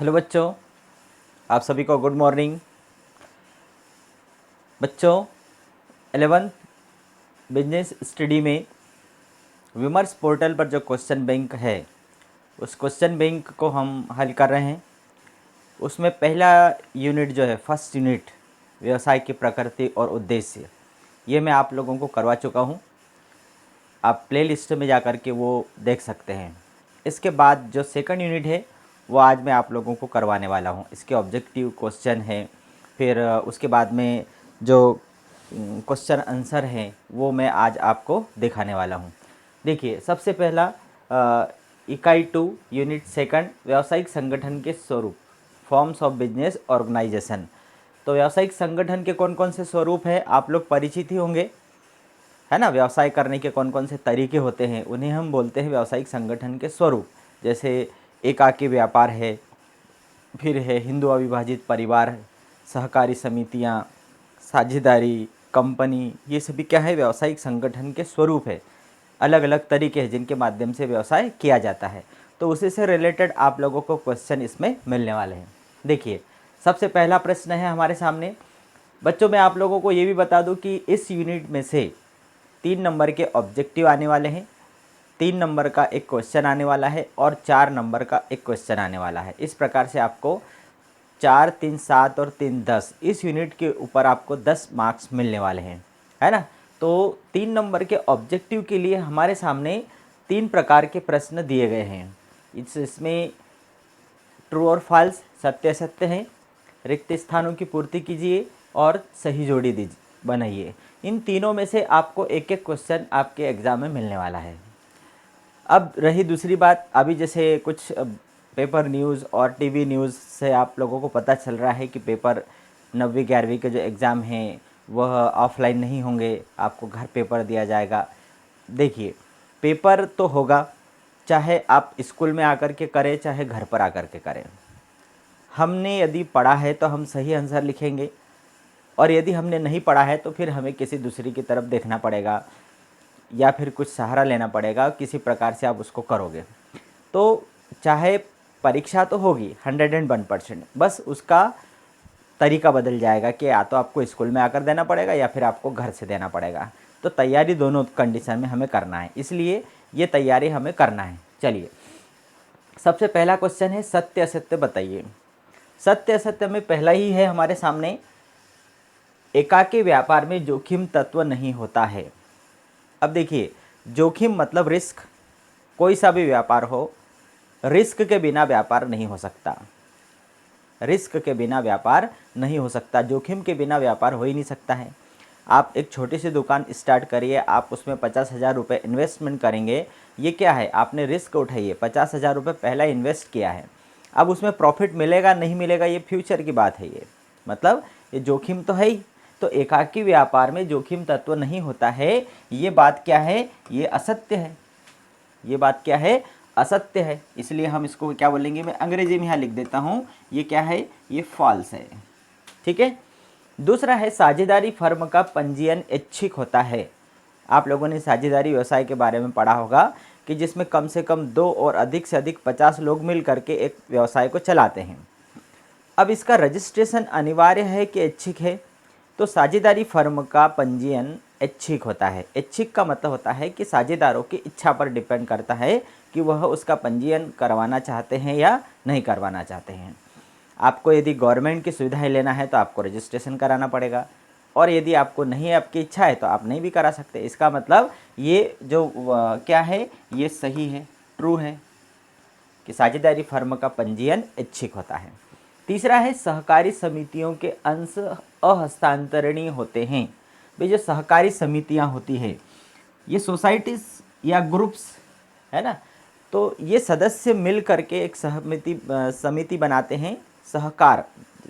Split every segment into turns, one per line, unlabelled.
Hello बच्चों, आप सभी को गुड मॉर्निंग। बच्चों, 11th बिजनेस स्टडी में विमर्श पोर्टल पर जो क्वेश्चन बैंक है उस क्वेश्चन बैंक को हम हल कर रहे हैं। उसमें पहला यूनिट जो है, फर्स्ट यूनिट, व्यवसाय की प्रकृति और उद्देश्य, ये मैं आप लोगों को करवा चुका हूँ। आप प्लेलिस्ट में जा कर के वो देख सकते हैं। इसके बाद जो सेकंड यूनिट है वो आज मैं आप लोगों को करवाने वाला हूँ। इसके ऑब्जेक्टिव क्वेश्चन है, फिर उसके बाद में जो क्वेश्चन आंसर हैं वो मैं आज आपको दिखाने वाला हूँ। देखिए, सबसे पहला इकाई 2 यूनिट सेकंड, व्यावसायिक संगठन के स्वरूप, फॉर्म्स ऑफ बिजनेस ऑर्गेनाइजेशन। तो व्यावसायिक संगठन के कौन कौन से स्वरूप हैं आप लोग परिचित ही होंगे, है ना। व्यवसाय करने के कौन कौन से तरीके होते हैं उन्हें हम बोलते हैं व्यावसायिक संगठन के स्वरूप। जैसे एकाकी व्यापार है, फिर है हिंदू अविभाजित परिवार, सहकारी समितियां, साझेदारी, कंपनी, ये सभी क्या है, व्यावसायिक संगठन के स्वरूप है। अलग अलग तरीके हैं जिनके माध्यम से व्यवसाय किया जाता है। तो उसी से रिलेटेड आप लोगों को क्वेश्चन इसमें मिलने वाले हैं। देखिए, सबसे पहला प्रश्न है हमारे सामने। बच्चों, मैं आप लोगों को ये भी बता दूं कि इस यूनिट में से 3 नंबर के ऑब्जेक्टिव आने वाले हैं, 3 नंबर का एक क्वेश्चन आने वाला है और 4 नंबर का एक क्वेश्चन आने वाला है। इस प्रकार से आपको 4, 3, 7 और 3, 10, इस यूनिट के ऊपर आपको 10 मार्क्स मिलने वाले हैं, है ना। तो 3 नंबर के ऑब्जेक्टिव के लिए हमारे सामने 3 प्रकार के प्रश्न दिए गए हैं। इसमें ट्रू और फॉल्स, सत्य असत्य हैं, रिक्त स्थानों की पूर्ति कीजिए और सही जोड़ी दीजिए, बनाइए। इन तीनों में से आपको एक एक क्वेश्चन आपके एग्ज़ाम में मिलने वाला है। अब रही दूसरी बात, अभी जैसे कुछ पेपर न्यूज़ और टीवी न्यूज़ से आप लोगों को पता चल रहा है कि पेपर 9वीं 11वीं के जो एग्ज़ाम हैं वह ऑफलाइन नहीं होंगे, आपको घर पेपर दिया जाएगा। देखिए, पेपर तो होगा, चाहे आप स्कूल में आकर के करें चाहे घर पर आकर के करें। हमने यदि पढ़ा है तो हम सही आंसर लिखेंगे, और यदि हमने नहीं पढ़ा है तो फिर हमें किसी दूसरी की तरफ देखना पड़ेगा या फिर कुछ सहारा लेना पड़ेगा, किसी प्रकार से आप उसको करोगे। तो चाहे परीक्षा तो होगी 101%, बस उसका तरीका बदल जाएगा कि या तो आपको स्कूल में आकर देना पड़ेगा या फिर आपको घर से देना पड़ेगा। तो तैयारी दोनों कंडीशन में हमें करना है, इसलिए ये तैयारी हमें करना है। चलिए, सबसे पहला क्वेश्चन है सत्य असत्य बताइए। सत्य असत्य में पहला ही है हमारे सामने, एकाकी व्यापार में जोखिम तत्व नहीं होता है। अब देखिए, जोखिम मतलब रिस्क। कोई सा भी व्यापार हो, रिस्क के बिना व्यापार नहीं हो सकता। रिस्क के बिना व्यापार नहीं हो सकता, जोखिम के बिना व्यापार हो ही नहीं सकता है। आप एक छोटी सी दुकान स्टार्ट करिए, आप उसमें 50,000 रुपये इन्वेस्टमेंट करेंगे। ये क्या है, आपने रिस्क उठाइए, 50,000 रुपये पहला इन्वेस्ट किया है। अब उसमें प्रॉफिट मिलेगा नहीं मिलेगा ये फ्यूचर की बात है, ये मतलब ये जोखिम तो है ही। तो एकाकी व्यापार में जोखिम तत्व नहीं होता है, ये बात क्या है, ये असत्य है। ये बात क्या है, असत्य है। इसलिए हम इसको क्या बोलेंगे, मैं अंग्रेजी में यहाँ लिख देता हूँ, ये क्या है, ये फॉल्स है। ठीक है। दूसरा है साझेदारी फर्म का पंजीयन ऐच्छिक होता है। आप लोगों ने साझेदारी व्यवसाय के बारे में पढ़ा होगा कि जिसमें कम से कम 2 और अधिक से अधिक 50 लोग मिल करके एक व्यवसाय को चलाते हैं। अब इसका रजिस्ट्रेशन अनिवार्य है कि ऐच्छिक है। तो साझेदारी फर्म का पंजीयन ऐच्छिक होता है। ऐच्छिक का मतलब होता है कि साझेदारों की इच्छा पर डिपेंड करता है कि वह उसका पंजीयन करवाना चाहते हैं या नहीं करवाना चाहते हैं। आपको यदि गवर्नमेंट की सुविधाएं लेना है तो आपको रजिस्ट्रेशन कराना पड़ेगा, और यदि आपको नहीं, आपकी इच्छा है तो आप नहीं भी करा सकते। इसका मतलब ये जो क्या है, ये सही है, ट्रू है कि साझेदारी फर्म का पंजीयन ऐच्छिक होता है। तीसरा है सहकारी समितियों के अंश अहस्तांतरणीय होते हैं। भाई, जो सहकारी समितियां होती है, ये सोसाइटीज़ या ग्रुप्स, है ना, तो ये सदस्य मिल करके एक समिति बनाते हैं। सहकार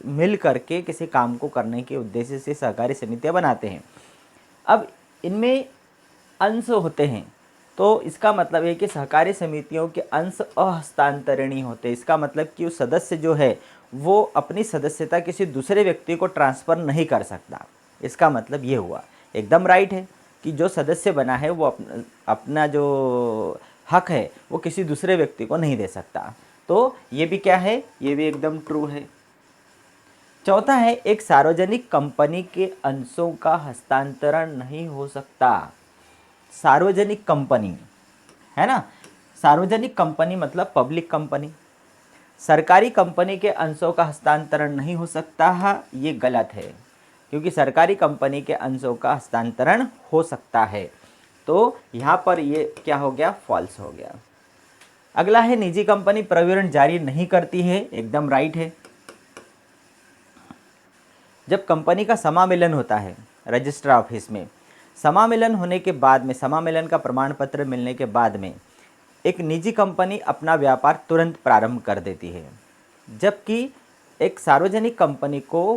मिल करके किसी काम को करने के उद्देश्य से सहकारी समितियां बनाते हैं। अब इनमें अंश होते हैं, तो इसका मतलब है कि सहकारी समितियों के अंश अहस्तांतरणीय होते हैं। इसका मतलब कि उस सदस्य जो है वो अपनी सदस्यता किसी दूसरे व्यक्ति को ट्रांसफ़र नहीं कर सकता। इसका मतलब ये हुआ, एकदम राइट है कि जो सदस्य बना है वो अपना जो हक है वो किसी दूसरे व्यक्ति को नहीं दे सकता। तो ये भी क्या है, ये भी एकदम ट्रू है। चौथा है, एक सार्वजनिक कंपनी के अंशों का हस्तांतरण नहीं हो सकता। सार्वजनिक कंपनी है ना, सार्वजनिक कंपनी मतलब पब्लिक कंपनी। सरकारी कंपनी के अंशों का हस्तांतरण नहीं हो सकता है, ये गलत है, क्योंकि सरकारी कंपनी के अंशों का हस्तांतरण हो सकता है। तो यहाँ पर ये क्या हो गया, फॉल्स हो गया। अगला है, निजी कंपनी प्रविवरण जारी नहीं करती है, एकदम राइट है। जब कंपनी का समामेलन होता है रजिस्टर ऑफिस में, समामेलन होने के बाद में, समामेलन का प्रमाण पत्र मिलने के बाद में एक निजी कंपनी अपना व्यापार तुरंत प्रारंभ कर देती है, जबकि एक सार्वजनिक कंपनी को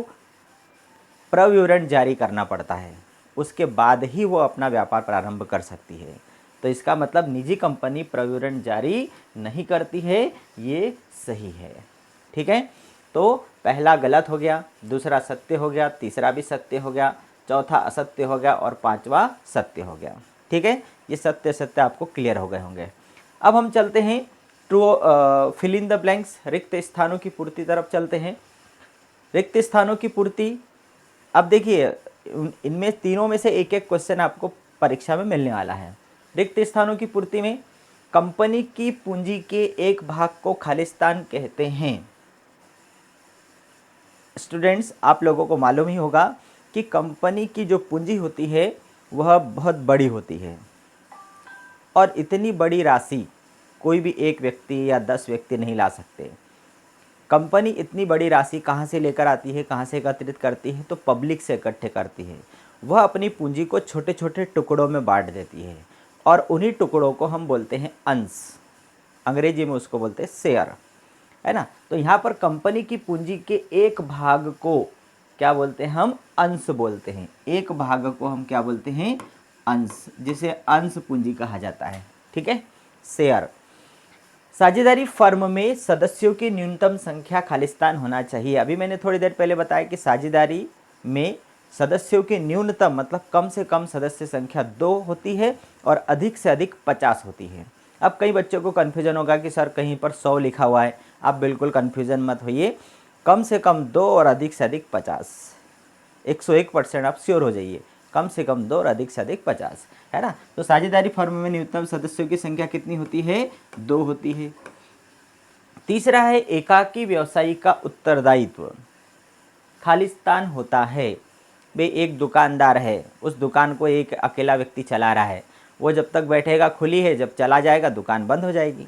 प्रविवरण जारी करना पड़ता है, उसके बाद ही वो अपना व्यापार प्रारंभ कर सकती है। तो इसका मतलब निजी कंपनी प्रविवरण जारी नहीं करती है, ये सही है। ठीक है, तो पहला गलत हो गया, दूसरा सत्य हो गया, तीसरा भी सत्य हो गया, चौथा असत्य हो गया और पांचवा सत्य हो गया। ठीक है, ये सत्य सत्य आपको क्लियर हो गए होंगे। अब हम चलते हैं through fill in the blanks, रिक्त स्थानों की पूर्ति तरफ चलते हैं। रिक्त स्थानों की पूर्ति, अब देखिए इनमें तीनों में से एक एक क्वेश्चन आपको परीक्षा में मिलने वाला है। रिक्त स्थानों की पूर्ति में, कंपनी की पूंजी के एक भाग को खालिस्तान कहते हैं। स्टूडेंट्स, आप लोगों को मालूम ही होगा कि कंपनी की जो पूंजी होती है वह बहुत बड़ी होती है, और इतनी बड़ी राशि कोई भी एक व्यक्ति या 10 व्यक्ति नहीं ला सकते। कंपनी इतनी बड़ी राशि कहाँ से लेकर आती है, कहाँ से एकत्रित करती है, तो पब्लिक से इकट्ठे करती है। वह अपनी पूंजी को छोटे छोटे टुकड़ों में बांट देती है, और उन्हीं टुकड़ों को हम बोलते हैं अंश, अंग्रेजी में उसको बोलते हैं शेयर, है ना। तो यहाँ पर कंपनी की पूंजी के एक भाग को क्या बोलते हैं, हम अंश बोलते हैं। एक भाग को हम क्या बोलते हैं, अंश, जिसे अंश पूंजी कहा जाता है। ठीक है, शेयर। साझेदारी फर्म में सदस्यों की न्यूनतम संख्या खालिस्तान होना चाहिए। अभी मैंने थोड़ी देर पहले बताया कि साझेदारी में सदस्यों की न्यूनतम मतलब कम से कम सदस्य संख्या 2 होती है और अधिक से अधिक 50 होती है। अब कई बच्चों को कन्फ्यूजन होगा कि सर कहीं पर 100 लिखा हुआ है। आप बिल्कुल कन्फ्यूजन मत होइए, कम से कम 2 और अधिक से अधिक 50, 101% आप श्योर हो जाइए, कम से कम 2 और अधिक से अधिक 50, है ना। तो साझेदारी फर्म में न्यूनतम सदस्यों की संख्या कितनी होती है, 2 होती है। तीसरा है, एकाकी व्यवसायी का उत्तरदायित्व खालिस्तान होता है। भाई एक दुकानदार है, उस दुकान को एक अकेला व्यक्ति चला रहा है, वो जब तक बैठेगा खुली है, जब चला जाएगा दुकान बंद हो जाएगी।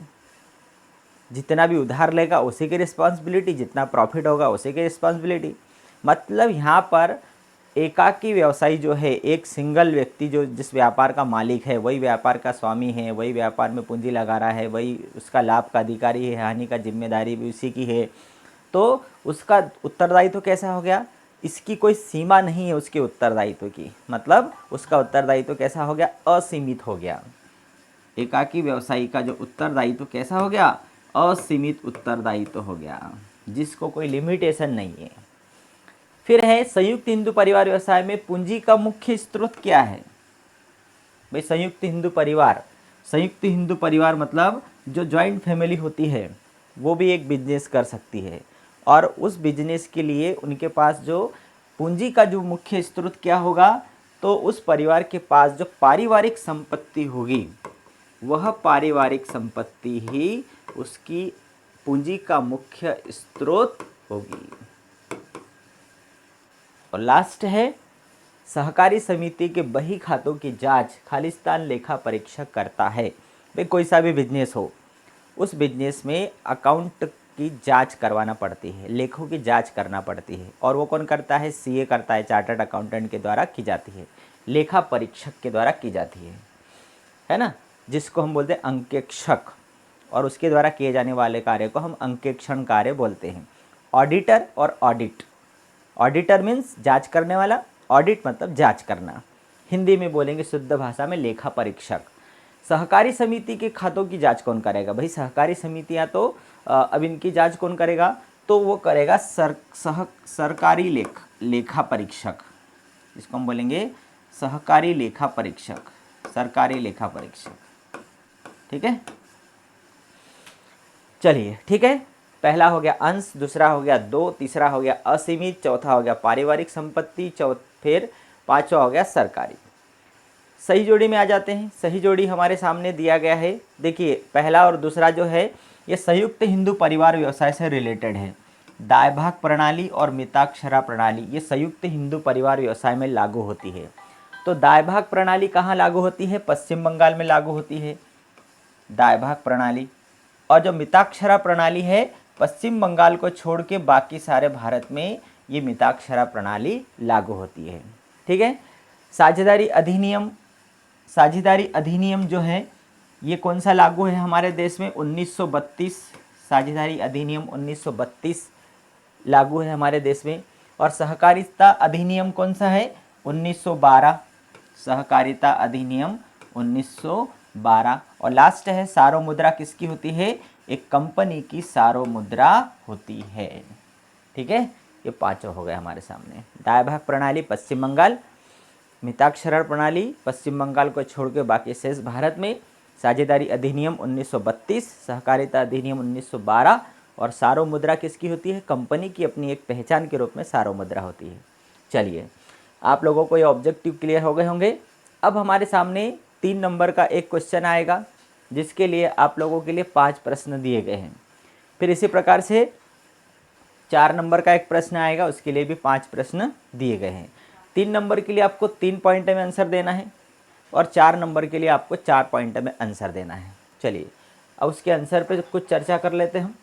जितना भी उधार लेगा उसी की रिस्पॉन्सिबिलिटी, जितना प्रॉफिट होगा उसी की रिस्पॉन्सिबिलिटी। मतलब यहाँ पर एकाकी व्यवसायी जो है, एक सिंगल व्यक्ति जो जिस व्यापार का मालिक है, वही व्यापार का स्वामी है, वही व्यापार में पूंजी लगा रहा है, वही उसका लाभ का अधिकारी है, हानि का जिम्मेदारी भी उसी की है। तो उसका उत्तरदायित्व कैसा हो गया, इसकी कोई सीमा नहीं है उसके उत्तरदायित्व की, मतलब उसका उत्तरदायित्व कैसा हो गया, असीमित हो गया। एकाकी व्यवसायी का जो उत्तरदायित्व कैसा हो गया, असीमित उत्तरदायित्व हो गया, जिसको कोई लिमिटेशन नहीं है। फिर है, संयुक्त हिंदू परिवार व्यवसाय में पूंजी का मुख्य स्रोत क्या है। भाई संयुक्त हिंदू परिवार, संयुक्त हिंदू परिवार मतलब जो जॉइंट फैमिली होती है वो भी एक बिजनेस कर सकती है, और उस बिजनेस के लिए उनके पास जो पूंजी का जो मुख्य स्रोत क्या होगा, तो उस परिवार के पास जो पारिवारिक संपत्ति होगी, वह पारिवारिक संपत्ति ही उसकी पूंजी का मुख्य स्रोत होगी। और लास्ट है, सहकारी समिति के बही खातों की जांच खालिस्तान लेखा परीक्षक करता है। भाई कोई सा भी बिजनेस हो, उस बिजनेस में अकाउंट की जांच करवाना पड़ती है, लेखों की जांच करना पड़ती है, और वो कौन करता है, सीए करता है, चार्टर्ड अकाउंटेंट के द्वारा की जाती है, लेखा परीक्षक के द्वारा की जाती है ना, जिसको हम बोलते हैं अंकेक्षक, और उसके द्वारा किए जाने वाले कार्य को हम अंकेक्षण कार्य बोलते हैं। ऑडिटर और ऑडिट, ऑडिटर मीन्स जांच करने वाला, ऑडिट मतलब जांच करना, हिंदी में बोलेंगे शुद्ध भाषा में लेखा परीक्षक। सहकारी समिति के खातों की जांच कौन करेगा, भाई सहकारी समितियां तो अब इनकी जांच कौन करेगा, तो वो करेगा सरकारी लेखा परीक्षक, इसको हम बोलेंगे सहकारी लेखा परीक्षक, सरकारी लेखा परीक्षक। ठीक है, चलिए ठीक है, पहला हो गया अंश, दूसरा हो गया दो, तीसरा हो गया असीमित, चौथा हो गया पारिवारिक संपत्ति, फिर पांचवा हो गया सरकारी। सही जोड़ी में आ जाते हैं। सही जोड़ी हमारे सामने दिया गया है। देखिए पहला और दूसरा जो है ये संयुक्त हिंदू परिवार व्यवसाय से रिलेटेड है। दाय भाग प्रणाली और मिताक्षरा प्रणाली ये संयुक्त हिंदू परिवार व्यवसाय में लागू होती है। तो दाय भाग प्रणाली कहाँ लागू होती है? पश्चिम बंगाल में लागू होती है दाय भाग प्रणाली। और जो मिताक्षरा प्रणाली है पश्चिम बंगाल को छोड़ के बाकी सारे भारत में ये मिताक्षरा प्रणाली लागू होती है। ठीक है। साझेदारी अधिनियम, साझेदारी अधिनियम जो है ये कौन सा लागू है हमारे देश में? 1932। साझेदारी अधिनियम 1932 लागू है हमारे देश में। और सहकारिता अधिनियम कौन सा है? 1912। सहकारिता अधिनियम 1912। और लास्ट है सारो मुद्रा, किसकी होती है? एक कंपनी की सारो मुद्रा होती है। ठीक है, ये पांचों हो गए हमारे सामने। दाय भाग प्रणाली पश्चिम बंगाल, मिताक्षरा प्रणाली पश्चिम बंगाल को छोड़ के बाकी शेष भारत में, साझेदारी अधिनियम 1932, सहकारिता अधिनियम 1912 और सारो मुद्रा किसकी होती है? कंपनी की अपनी एक पहचान के रूप में सारो मुद्रा होती है। चलिए आप लोगों को ये ऑब्जेक्टिव क्लियर हो गए होंगे। अब हमारे सामने 3 नंबर का एक क्वेश्चन आएगा जिसके लिए आप लोगों के लिए 5 प्रश्न दिए गए हैं। फिर इसी प्रकार से 4 नंबर का एक प्रश्न आएगा, उसके लिए भी 5 प्रश्न दिए गए हैं। 3 नंबर के लिए आपको 3 पॉइंट में आंसर देना है और 4 नंबर के लिए आपको 4 पॉइंट में आंसर देना है। चलिए अब उसके आंसर पे कुछ चर्चा कर लेते हैं हम।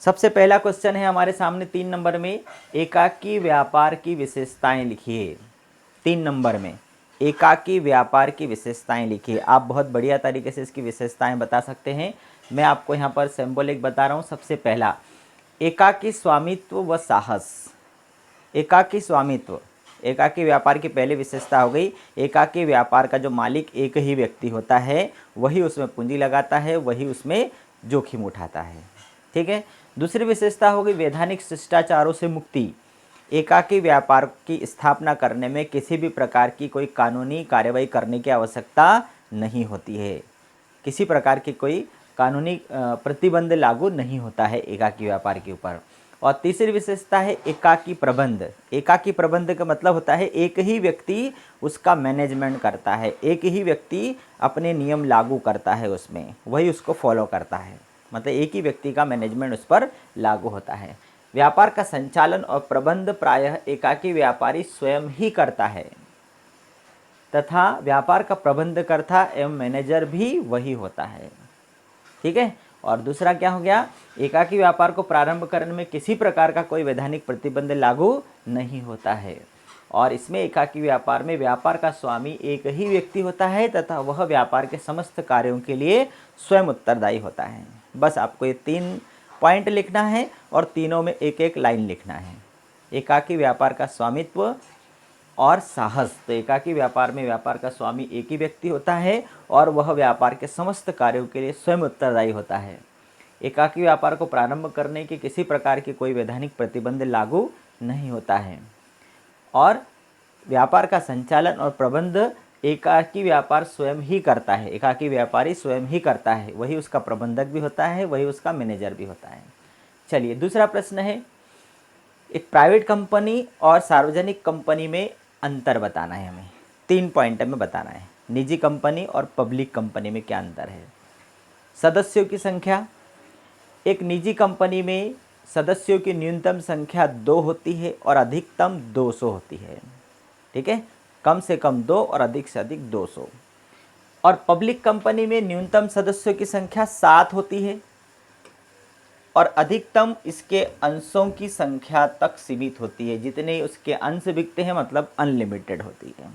सबसे पहला क्वेश्चन है हमारे सामने 3 नंबर में, एकाकी व्यापार की विशेषताएं लिखिए। 3 नंबर में एकाकी व्यापार की विशेषताएं लिखिए। आप बहुत बढ़िया तरीके से इसकी विशेषताएं बता सकते हैं। मैं आपको यहाँ पर सिंबॉलिक बता रहा हूँ। सबसे पहला, एकाकी स्वामित्व व साहस। एकाकी स्वामित्व, एकाकी व्यापार की पहली विशेषता हो गई। एकाकी व्यापार का जो मालिक एक ही व्यक्ति होता है, वही उसमें पूंजी लगाता है, वही उसमें जोखिम उठाता है। ठीक है। दूसरी विशेषता हो गई वैधानिक शिष्टाचारों से मुक्ति। एकाकी व्यापार की स्थापना करने में किसी भी प्रकार की कोई कानूनी कार्रवाई करने की आवश्यकता नहीं होती है। किसी प्रकार की कोई कानूनी प्रतिबंध लागू नहीं होता है एकाकी व्यापार के ऊपर। और तीसरी विशेषता है एकाकी प्रबंध। एकाकी प्रबंध का मतलब होता है एक ही व्यक्ति उसका मैनेजमेंट करता है, एक ही व्यक्ति अपने नियम लागू करता है उसमें, वही उसको फॉलो करता है। मतलब एक ही व्यक्ति का मैनेजमेंट उस पर लागू होता है। व्यापार का संचालन और प्रबंध प्रायः एकाकी व्यापारी स्वयं ही करता है तथा व्यापार का प्रबंधकर्ता एवं मैनेजर भी वही होता है। ठीक है। और दूसरा क्या हो गया? एकाकी व्यापार को प्रारंभ करने में किसी प्रकार का कोई वैधानिक प्रतिबंध लागू नहीं होता है। और इसमें एकाकी व्यापार में व्यापार का स्वामी एक ही व्यक्ति होता है तथा वह व्यापार के समस्त कार्यों के लिए स्वयं उत्तरदायी होता है। बस आपको ये 3 पॉइंट लिखना है और तीनों में एक एक लाइन लिखना है। एकाकी व्यापार का स्वामित्व और साहस। तो एकाकी व्यापार में व्यापार का स्वामी एक ही व्यक्ति होता है और वह व्यापार के समस्त कार्यों के लिए स्वयं उत्तरदायी होता है। एकाकी व्यापार को प्रारंभ करने के किसी प्रकार की कोई वैधानिक प्रतिबंध लागू नहीं होता है। और व्यापार का संचालन और प्रबंध एकाकी व्यापार स्वयं ही करता है। एकाकी व्यापारी स्वयं ही करता है, वही उसका प्रबंधक भी होता है, वही उसका मैनेजर भी होता है। चलिए दूसरा प्रश्न है, एक प्राइवेट कंपनी और सार्वजनिक कंपनी में अंतर बताना है हमें। 3 पॉइंट में बताना है। निजी कंपनी और पब्लिक कंपनी में क्या अंतर है? सदस्यों की संख्या। एक निजी कंपनी में सदस्यों की न्यूनतम संख्या 2 होती है और अधिकतम 200 होती है। ठीक है, कम से कम 2 और अधिक से अधिक 200। और पब्लिक कंपनी में न्यूनतम सदस्यों की संख्या 7 होती है और अधिकतम इसके अंशों की संख्या तक सीमित होती है। जितने उसके अंश बिकते हैं मतलब अनलिमिटेड होती है।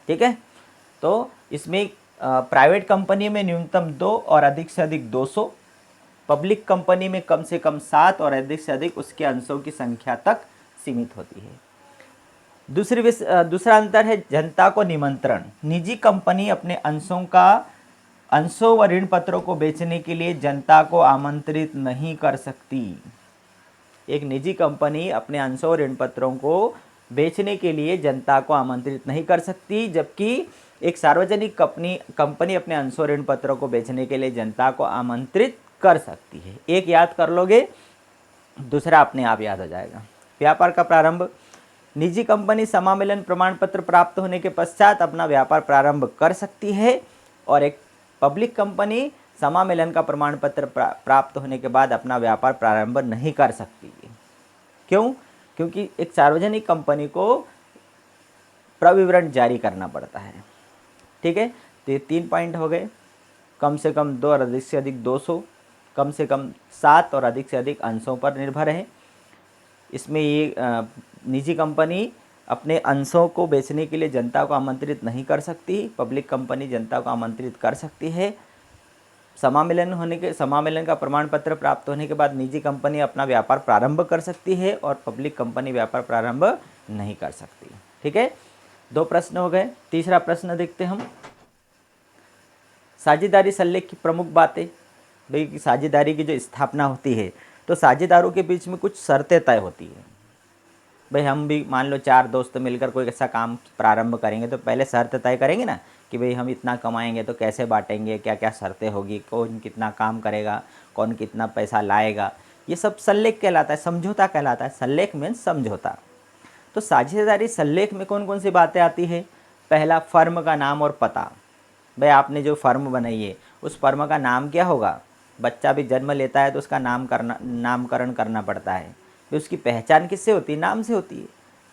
ठीक है, तो इसमें प्राइवेट कंपनी में न्यूनतम 2 और अधिक से अधिक 200, पब्लिक कंपनी में कम से कम 7 और अधिक से अधिक उसके अंशों की संख्या तक सीमित होती है। दूसरा अंतर है जनता को निमंत्रण। निजी कंपनी अपने अंशों व ऋण पत्रों को बेचने के लिए जनता को आमंत्रित नहीं कर सकती। एक निजी कंपनी अपने अंशों व ऋण पत्रों को बेचने के लिए जनता को आमंत्रित नहीं कर सकती, जबकि एक सार्वजनिक कंपनी अपने अंशों ऋण पत्रों को बेचने के लिए जनता को आमंत्रित कर सकती है। एक याद कर लोगे, दूसरा अपने आप याद हो जाएगा। व्यापार का प्रारंभ, निजी कंपनी समामेलन प्रमाण पत्र प्राप्त होने के पश्चात अपना व्यापार प्रारंभ कर सकती है, और एक पब्लिक कंपनी समामेलन का प्रमाण पत्र प्राप्त होने के बाद अपना व्यापार प्रारंभ नहीं कर सकती है। क्यों? क्योंकि एक सार्वजनिक कंपनी को प्रविवरण जारी करना पड़ता है। ठीक है, तो ये 3 पॉइंट हो गए। कम से कम 2 और अधिक से अधिक 200, कम से कम 7 और अधिक से अधिक अंशों पर निर्भर है। इसमें ये निजी कंपनी अपने अंशों को बेचने के लिए जनता को आमंत्रित नहीं कर सकती, पब्लिक कंपनी जनता को आमंत्रित कर सकती है। समामेलन का प्रमाण पत्र प्राप्त होने के बाद निजी कंपनी अपना व्यापार प्रारंभ कर सकती है, और पब्लिक कंपनी व्यापार प्रारंभ नहीं कर सकती। ठीक है, 2 प्रश्न हो गए। तीसरा प्रश्न देखते हम। साझेदारी सल्लेख की प्रमुख बातें। भाई साझेदारी की जो स्थापना होती है तो साझेदारों के बीच में कुछ शर्तें तय होती है। भाई हम भी मान लो 4 दोस्त मिलकर कोई ऐसा काम प्रारंभ करेंगे तो पहले शर्त तय करेंगे ना कि भाई हम इतना कमाएंगे तो कैसे बांटेंगे, क्या क्या शर्तें होगी, कौन कितना काम करेगा, कौन कितना पैसा लाएगा, ये सब सल्लेख कहलाता है, समझौता कहलाता है। सल्लेख मीन्स समझौता। तो साझेदारी सल्लेख में कौन कौन सी बातें आती है? पहला, फर्म का नाम और पता। भाई आपने जो फर्म बनाई है उस फर्म का नाम क्या होगा? बच्चा भी जन्म लेता है तो उसका नामकरण करना पड़ता है। फिर उसकी पहचान किससे होती है? नाम से होती है।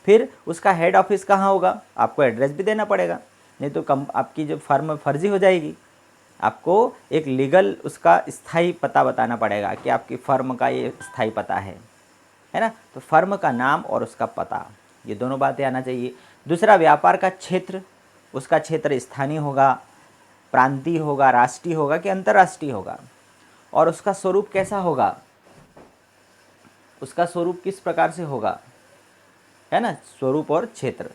फिर उसका हेड ऑफिस कहाँ होगा? आपको एड्रेस भी देना पड़ेगा, नहीं तो आपकी जो फर्म फर्जी हो जाएगी। आपको एक लीगल उसका स्थायी पता बताना पड़ेगा कि आपकी फर्म का ये स्थायी पता है ना। तो फर्म का नाम और उसका पता, ये दोनों बातें आना चाहिए। दूसरा, व्यापार का क्षेत्र। उसका क्षेत्र स्थानीय होगा, प्रांतीय होगा, राष्ट्रीय होगा कि अंतर्राष्ट्रीय होगा, और उसका स्वरूप कैसा होगा, उसका स्वरूप किस प्रकार से होगा, है ना, स्वरूप और क्षेत्र।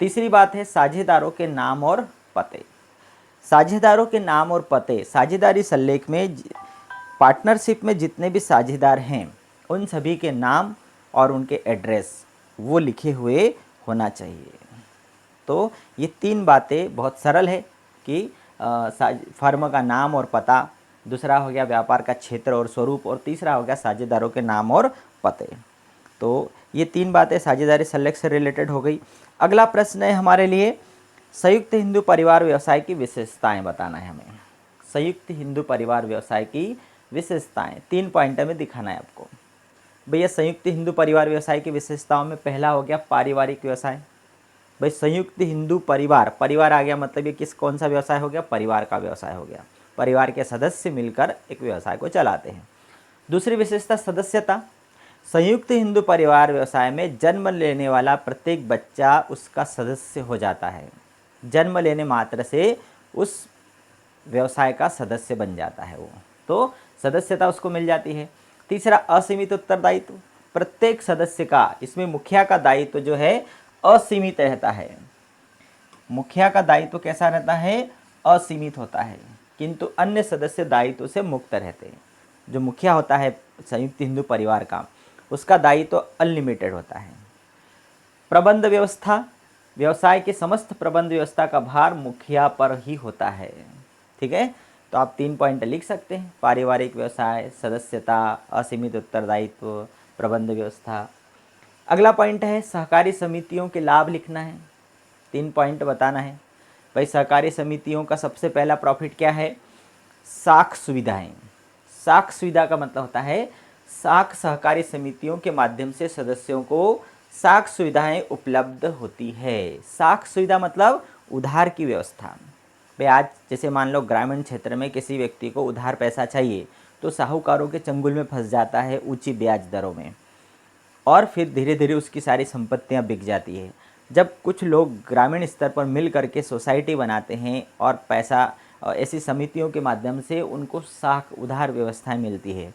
तीसरी बात है साझेदारों के नाम और पते। साझेदारों के नाम और पते, साझेदारी सल्लेख में पार्टनरशिप में जितने भी साझेदार हैं उन सभी के नाम और उनके एड्रेस वो लिखे हुए होना चाहिए। तो ये 3 बातें बहुत सरल है कि फर्म का नाम और पता, दूसरा हो गया व्यापार का क्षेत्र और स्वरूप, और तीसरा हो गया साझेदारों के नाम और पते। तो ये 3 बातें साझेदारी सल्लेख से रिलेटेड हो गई। अगला प्रश्न है हमारे लिए, संयुक्त हिंदू परिवार व्यवसाय की विशेषताएं बताना है हमें। संयुक्त हिंदू परिवार व्यवसाय की विशेषताएं 3 पॉइंट में दिखाना है आपको। भैया संयुक्त हिंदू परिवार व्यवसाय की विशेषताओं में पहला हो गया पारिवारिक व्यवसाय। भाई संयुक्त हिंदू परिवार आ गया, मतलब ये कौन सा व्यवसाय हो गया? परिवार का व्यवसाय हो गया। परिवार के सदस्य मिलकर एक व्यवसाय को चलाते हैं। दूसरी विशेषता सदस्यता। संयुक्त हिंदू परिवार व्यवसाय में जन्म लेने वाला प्रत्येक बच्चा उसका सदस्य हो जाता है। जन्म लेने मात्र से उस व्यवसाय का सदस्य बन जाता है वो, तो सदस्यता उसको मिल जाती है। तीसरा, असीमित उत्तरदायित्व। प्रत्येक सदस्य का, इसमें मुखिया का दायित्व जो है असीमित रहता है। मुखिया का दायित्व कैसा रहता है? असीमित होता है, किंतु अन्य सदस्य दायित्व से मुक्त रहते हैं। जो मुखिया होता है संयुक्त हिंदू परिवार का, उसका दायित्व अनलिमिटेड होता है। प्रबंध व्यवस्था। व्यवसाय के समस्त प्रबंध व्यवस्था का भार मुखिया पर ही होता है। ठीक है, तो आप 3 पॉइंट लिख सकते हैं, पारिवारिक व्यवसाय, सदस्यता, असीमित उत्तरदायित्व, प्रबंध व्यवस्था। अगला पॉइंट है सहकारी समितियों के लाभ लिखना है। 3 पॉइंट बताना है। भाई सहकारी समितियों का सबसे पहला प्रॉफिट क्या है? साख सुविधाएं। साख सुविधा का मतलब होता है साख सहकारी समितियों के माध्यम से सदस्यों को साख सुविधाएं उपलब्ध होती है। साख सुविधा मतलब उधार की व्यवस्था। भाई आज जैसे मान लो ग्रामीण क्षेत्र में किसी व्यक्ति को उधार पैसा चाहिए तो साहूकारों के चंगुल में फंस जाता है ऊंची ब्याज दरों में, और फिर धीरे धीरे उसकी सारी संपत्तियां बिक जाती है। जब कुछ लोग ग्रामीण स्तर पर मिल करके सोसाइटी बनाते हैं और पैसा ऐसी समितियों के माध्यम से उनको साख उधार व्यवस्थाएं मिलती है।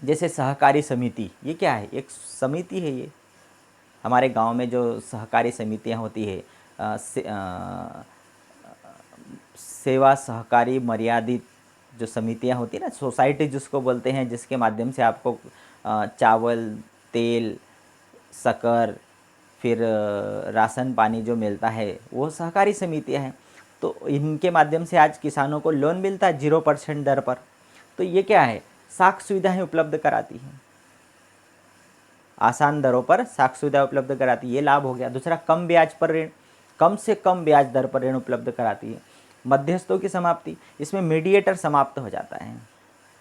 जैसे सहकारी समिति, ये क्या है? एक समिति है। ये हमारे गांव में जो सहकारी समितियां होती है, सेवा सहकारी मर्यादित जो समितियां होती है ना, सोसाइटी जिसको बोलते हैं, जिसके माध्यम से आपको चावल, तेल, शक्कर, फिर राशन पानी जो मिलता है, वो सहकारी समितियां हैं। तो इनके माध्यम से आज किसानों को लोन मिलता है 0% दर पर। तो ये क्या है, साख सुविधाएं उपलब्ध कराती है, आसान दरों पर साख सुविधा उपलब्ध कराती है, ये लाभ हो गया। दूसरा, कम ब्याज पर ऋण, कम से कम ब्याज दर पर ऋण उपलब्ध कराती है। मध्यस्थों की समाप्ति, इसमें मीडिएटर समाप्त हो जाता है।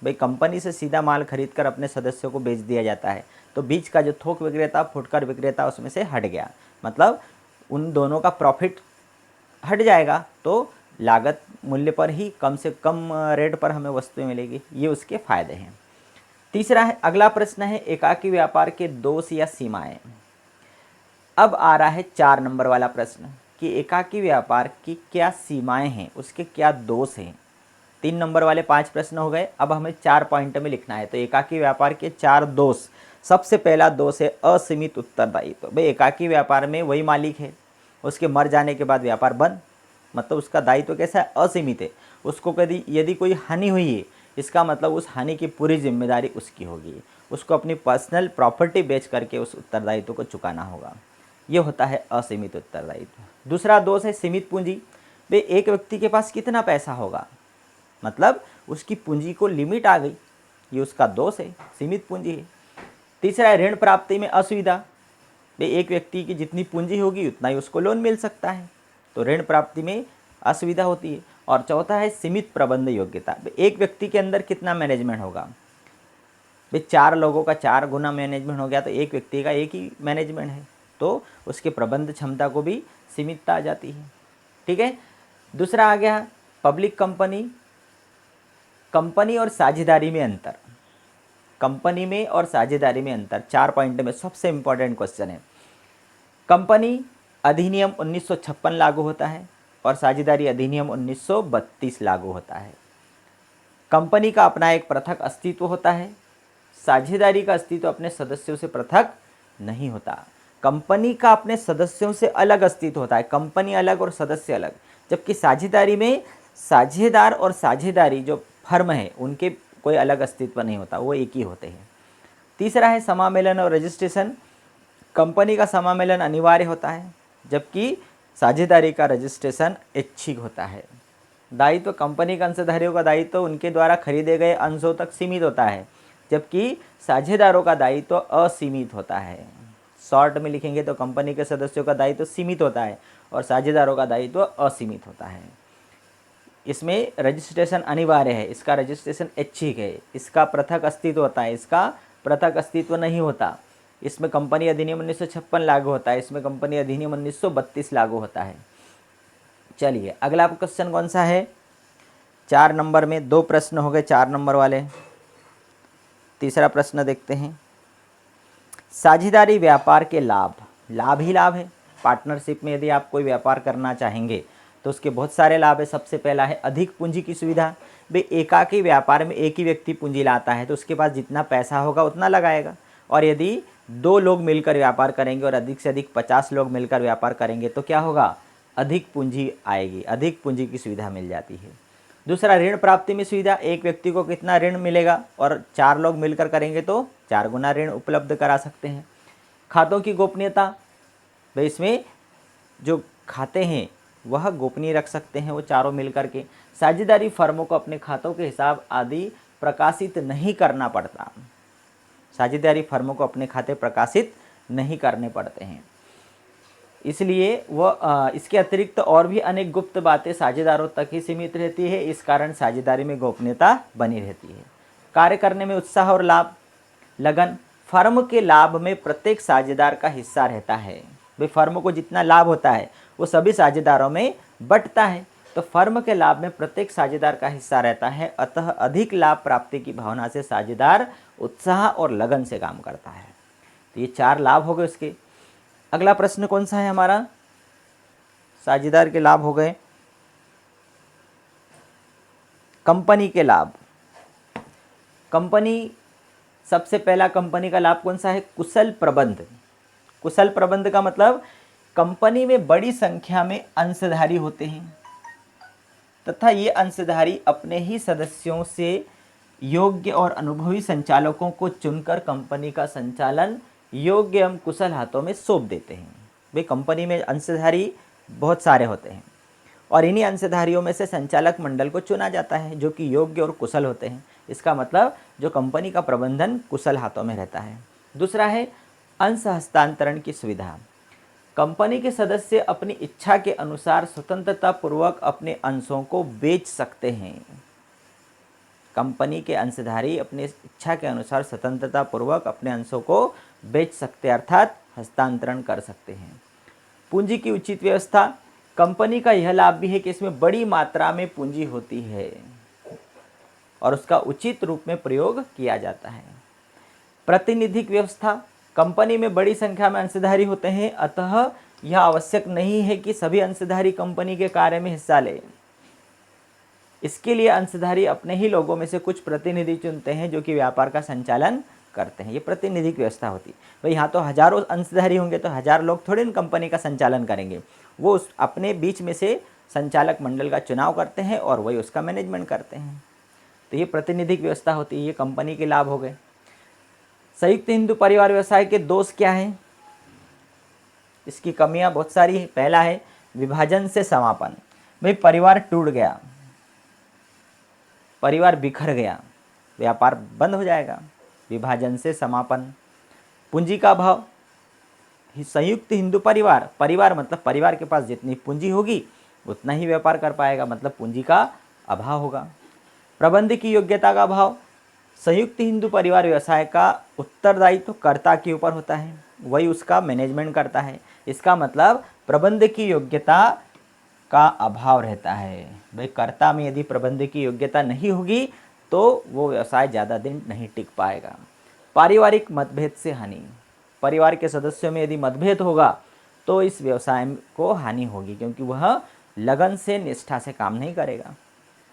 भाई कंपनी से सीधा माल खरीद कर अपने सदस्यों को बेच दिया जाता है, तो बीच का जो थोक विक्रेता फुटकर विक्रेता उसमें से हट गया, मतलब उन दोनों का प्रॉफिट हट जाएगा, तो लागत मूल्य पर ही कम से कम रेट पर हमें वस्तुएं मिलेगी, ये उसके फायदे हैं। तीसरा है, अगला प्रश्न है एकाकी व्यापार के दोष या सीमाएं। अब आ रहा है 4 नंबर वाला प्रश्न कि एकाकी व्यापार की क्या सीमाएं हैं, उसके क्या दोष हैं। 3 नंबर वाले 5 प्रश्न हो गए, अब हमें 4 पॉइंट में लिखना है। तो एकाकी व्यापार के 4 दोष। सबसे पहला दोष है असीमित उत्तरदायित्व। भाई एकाकी व्यापार में वही मालिक है, उसके मर जाने के बाद व्यापार बंद, मतलब उसका दायित्व कैसा है, असीमित है। उसको यदि कोई हानि हुई है, इसका मतलब उस हानि की पूरी जिम्मेदारी उसकी होगी, उसको अपनी पर्सनल प्रॉपर्टी बेच करके उस उत्तरदायित्व को चुकाना होगा। ये होता है असीमित उत्तरदायित्व। दूसरा दोष है सीमित पूंजी। भाई एक व्यक्ति के पास कितना पैसा होगा, मतलब उसकी पूंजी को लिमिट आ गई, ये उसका दोष है, सीमित पूंजी है। तीसरा है ऋण प्राप्ति में असुविधा। भाई एक व्यक्ति की जितनी पूंजी होगी उतना ही उसको लोन मिल सकता है, तो ऋण प्राप्ति में असुविधा होती है। और चौथा है सीमित प्रबंध योग्यता। एक व्यक्ति के अंदर कितना मैनेजमेंट होगा, भाई 4 लोगों का 4 गुना मैनेजमेंट हो गया, तो एक व्यक्ति का एक ही मैनेजमेंट है, तो उसके प्रबंध क्षमता को भी सीमितता आ जाती है। ठीक है। दूसरा आ गया पब्लिक कंपनी, कंपनी और साझेदारी में अंतर। कंपनी में और साझेदारी में अंतर 4 पॉइंट में सबसे इंपॉर्टेंट क्वेश्चन है। कंपनी अधिनियम 1956 लागू होता है और साझेदारी अधिनियम 1932 लागू होता है। कंपनी का अपना एक पृथक अस्तित्व होता है, साझेदारी का अस्तित्व अपने सदस्यों से पृथक नहीं होता। कंपनी का अपने सदस्यों से अलग अस्तित्व होता है, कंपनी अलग और सदस्य अलग, जबकि साझेदारी में साझेदार और साझेदारी जो फर्म है उनके कोई अलग अस्तित्व नहीं होता, वो एक ही होते हैं। तीसरा है समामेलन और रजिस्ट्रेशन। कंपनी का समामेलन अनिवार्य होता है, जबकि साझेदारी का रजिस्ट्रेशन ऐच्छिक होता है। दायित्व, कंपनी के अंशधारियों का दायित्व उनके द्वारा खरीदे गए अंशों तक सीमित होता है, जबकि साझेदारों का दायित्व असीमित होता है। शॉर्ट में लिखेंगे तो कंपनी के सदस्यों का दायित्व सीमित होता है और साझेदारों का दायित्व असीमित होता है। इसमें रजिस्ट्रेशन अनिवार्य है, इसका रजिस्ट्रेशन ऐच्छिक है, इसका पृथक अस्तित्व होता है, इसका पृथक अस्तित्व नहीं होता। इसमें कंपनी अधिनियम 1956 लागू होता है, इसमें कंपनी अधिनियम 1932 लागू होता है। चलिए अगला क्वेश्चन कौन सा है, 4 नंबर में 2 प्रश्न हो गए 4 नंबर वाले। तीसरा प्रश्न देखते हैं, साझेदारी व्यापार के लाभ। लाभ ही लाभ है। पार्टनरशिप में यदि आप कोई व्यापार करना चाहेंगे तो उसके बहुत सारे लाभ है। सबसे पहला है अधिक पूंजी की सुविधा। भाई एकाकी व्यापार में एक ही व्यक्ति पूंजी लाता है तो उसके पास जितना पैसा होगा उतना लगाएगा, और यदि 2 लोग मिलकर व्यापार करेंगे और अधिक से अधिक 50 लोग मिलकर व्यापार करेंगे तो क्या होगा, अधिक पूंजी आएगी, अधिक पूंजी की सुविधा मिल जाती है। दूसरा ऋण प्राप्ति में सुविधा। एक व्यक्ति को कितना ऋण मिलेगा और 4 लोग मिलकर करेंगे तो 4 गुना ऋण उपलब्ध करा सकते हैं। खातों की गोपनीयता। भाई इसमें जो खाते हैं वह गोपनीय रख सकते हैं वो चारों मिलकर के। साझेदारी फर्मों को अपने खातों के हिसाब आदि प्रकाशित नहीं करना पड़ता। साझेदारी फर्मों को अपने खाते प्रकाशित नहीं करने पड़ते हैं, इसलिए वह इसके अतिरिक्त और भी अनेक गुप्त बातें साझेदारों तक ही सीमित रहती है। इस कारण साझेदारी में गोपनीयता बनी रहती है। कार्य करने में उत्साह और लाभ। लगन। फर्म के लाभ में प्रत्येक साझेदार का हिस्सा रहता है। भाई फर्म को जितना लाभ होता है वो सभी साझेदारों में बंटता है, तो फर्म के लाभ में प्रत्येक साझेदार का हिस्सा रहता है। अतः अधिक लाभ प्राप्ति की भावना से साझेदार उत्साह और लगन से काम करता है। तो ये 4 लाभ हो गए उसके। अगला प्रश्न कौन सा है हमारा, साझेदार के लाभ हो गए। कंपनी के लाभ। कंपनी, सबसे पहला कंपनी का लाभ कौन सा है, कुशल प्रबंध। कुशल प्रबंध का मतलब कंपनी में बड़ी संख्या में अंशधारी होते हैं तथा ये अंशधारी अपने ही सदस्यों से योग्य और अनुभवी संचालकों को चुनकर कंपनी का संचालन योग्य एवं कुशल हाथों में सौंप देते हैं। वे कंपनी में अंशधारी बहुत सारे होते हैं और इन्हीं अंशधारियों में से संचालक मंडल को चुना जाता है जो कि योग्य और कुशल होते हैं। इसका मतलब जो कंपनी का प्रबंधन कुशल हाथों में रहता है। दूसरा है अंश हस्तांतरण की सुविधा। कंपनी के सदस्य अपनी इच्छा के अनुसार स्वतंत्रता पूर्वक अपने अंशों को बेच सकते हैं। कंपनी के अंशधारी अपनी इच्छा के अनुसार स्वतंत्रता पूर्वक अपने अंशों को बेच सकते अर्थात हस्तांतरण कर सकते हैं। पूंजी की उचित व्यवस्था। कंपनी का यह लाभ भी है कि इसमें बड़ी मात्रा में पूंजी होती है और उसका उचित रूप में प्रयोग किया जाता है। प्रातिनिधिक व्यवस्था। कंपनी में बड़ी संख्या में अंशधारी होते हैं, अतः यह आवश्यक नहीं है कि सभी अंशधारी कंपनी के कार्य में हिस्सा लें। इसके लिए अंशधारी अपने ही लोगों में से कुछ प्रतिनिधि चुनते हैं जो कि व्यापार का संचालन करते हैं। ये प्रतिनिधिक व्यवस्था होती है। भाई यहाँ तो हजारों अंशधारी होंगे तो हजार लोग थोड़े इन कंपनी का संचालन करेंगे, वो अपने बीच में से संचालक मंडल का चुनाव करते हैं और वही उसका मैनेजमेंट करते हैं। तो ये प्रतिनिधिक व्यवस्था होती है। ये कंपनी के लाभ हो गए। संयुक्त हिंदू परिवार व्यवसाय के दोष क्या हैं? इसकी कमियां बहुत सारी हैं। पहला है विभाजन से समापन। भाई परिवार टूट गया, परिवार बिखर गया, व्यापार बंद हो जाएगा। विभाजन से समापन। पूंजी का अभाव। संयुक्त हिंदू परिवार, परिवार मतलब परिवार के पास जितनी पूंजी होगी उतना ही व्यापार कर पाएगा, मतलब पूंजी का अभाव होगा। प्रबंध की योग्यता का अभाव। संयुक्त हिंदू परिवार व्यवसाय का उत्तरदायित्व कर्ता के ऊपर होता है, वही उसका मैनेजमेंट करता है। इसका मतलब प्रबंध की योग्यता का अभाव रहता है। भाई कर्ता में यदि प्रबंध की योग्यता नहीं होगी तो वो व्यवसाय ज़्यादा दिन नहीं टिक पाएगा। पारिवारिक मतभेद से हानि। परिवार के सदस्यों में यदि मतभेद होगा तो इस व्यवसाय को हानि होगी, क्योंकि वह लगन से निष्ठा से काम नहीं करेगा।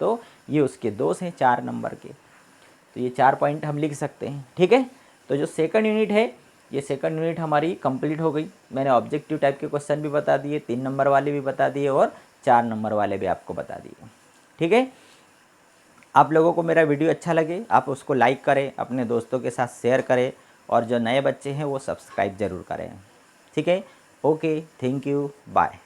तो ये उसके दोष हैं 4 नंबर के। तो ये 4 पॉइंट हम लिख सकते हैं। ठीक है, तो जो सेकंड यूनिट है, ये सेकंड यूनिट हमारी कंप्लीट हो गई। मैंने ऑब्जेक्टिव टाइप के क्वेश्चन भी बता दिए, 3 नंबर वाले भी बता दिए और 4 नंबर वाले भी आपको बता दिए। ठीक है, आप लोगों को मेरा वीडियो अच्छा लगे आप उसको लाइक करें, अपने दोस्तों के साथ शेयर करें और जो नए बच्चे हैं वो सब्सक्राइब ज़रूर करें। ठीक है, ओके, थैंक यू, बाय।